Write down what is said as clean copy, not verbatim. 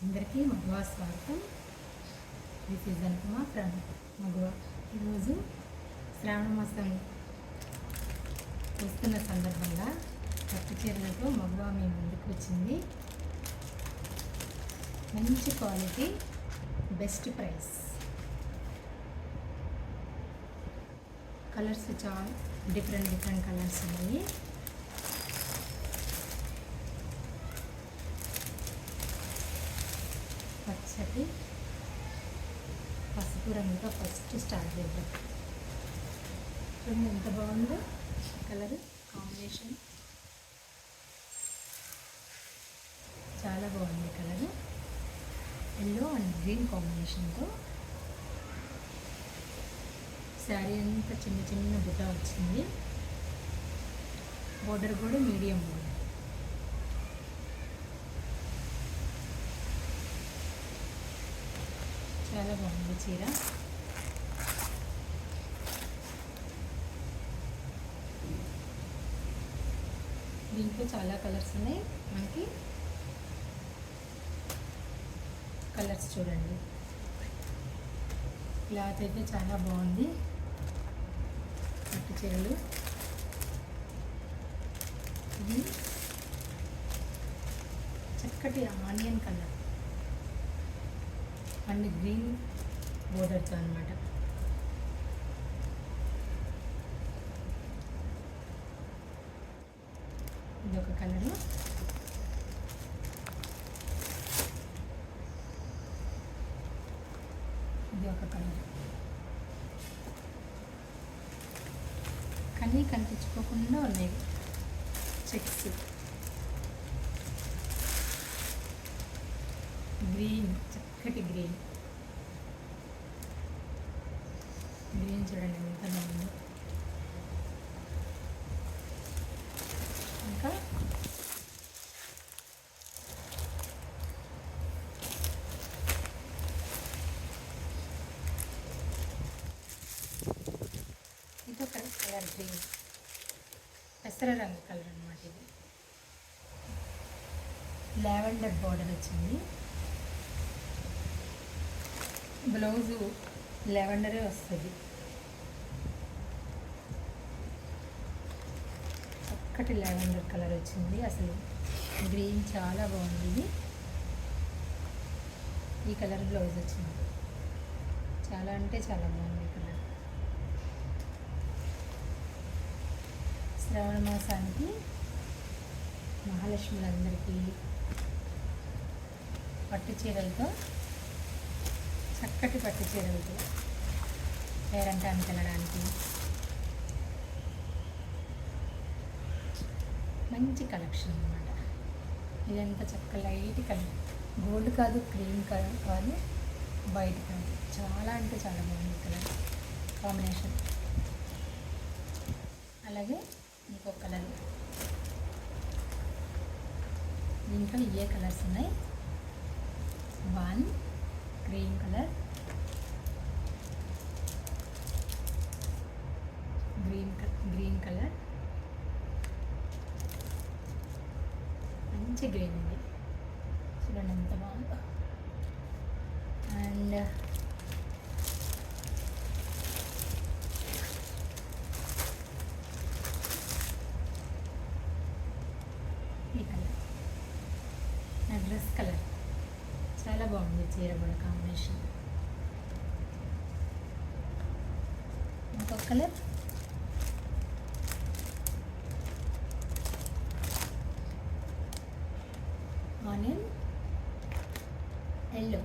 అందరికీ మగువ స్వాగతం. This is Anupama from మగువ. ఈరోజు శ్రావణ మాసం వస్తున్న సందర్భంగా పట్టు చీరలతో మగువ మీ ముందుకు వచ్చింది. మంచి క్వాలిటీ, బెస్ట్ ప్రైస్. కలర్స్ చాలా డిఫరెంట్ కలర్స్ ఉన్నాయి. పచ్చటి పసుపు రంగుతో ఫస్ట్ స్టార్ట్ చేద్దాం. చూడండి ఎంత బాగుందో కలర్ కాంబినేషన్, చాలా బాగుంది కలర్. ఎల్లో అండ్ గ్రీన్ కాంబినేషన్తో శారీ అంతా చిన్న చిన్న బుట్ట వచ్చింది. బోర్డర్ కూడా మీడియం బోర్డర్. చాలా బాగుంది చీర. దీంట్లో చాలా కలర్స్ ఉన్నాయి. మనకి కలర్స్ చూడండి. క్లాత్ అయితే చాలా బాగుంది. పట్టు చీరలు ఇది చక్కటి ఆనియన్ కలర్ అండ్ గ్రీన్ బోర్డర్తో అనమాట. ఇదొక కలరు. ఇది ఒక కలర్. కానీ కనిపించుకోకుండా ఉన్నాయి చెక్స్. గ్రీన్, చక్కటి గ్రీన్. గ్రీన్ చూడండి ఎంత బాగుందో. ఇంకా ఇదొక కలర్ గ్రీన్, పెసర రంగు కలర్ అన్నమాట. ఇది లావెండర్ బార్డర్ వచ్చింది. బ్లౌజు లావెండరే వస్తుంది. చక్కటి లావెండర్ కలర్ వచ్చింది. అసలు గ్రీన్ చాలా బాగుంది. ఇది ఈ కలర్ బ్లౌజ్ వచ్చింది. చాలా అంటే చాలా బాగుంది ఈ కలర్. శ్రావణ మాసానికి మహాలక్ష్ములందరికీ పట్టు చీరలతో, చక్కటి పట్టు చీరలతో పేరంటానికి వెళ్ళడానికి మంచి కలెక్షన్ అన్నమాట. ఇదంతా చక్క లైట్ కలర్, గోల్డ్ కాదు, క్రీమ్ కలర్ కాదు, వైట్ కాదు. చాలా అంటే చాలా బాగుంది కలర్ కాంబినేషన్. అలాగే ఇంకొక కలర్. దీంట్లో ఏ కలర్స్ ఉన్నాయి? One green colour, green colour, మంచి గ్రీన్ ఉంది. చూడండి ఎంత బాగుందో. అండ్ ఈ కలర్ నా డ్రెస్ కలర్. చాలా బాగుంది చీర కూడా కాంబినేషన్. ఇంకొక కలర్ ఆనియన్ ఎల్లో.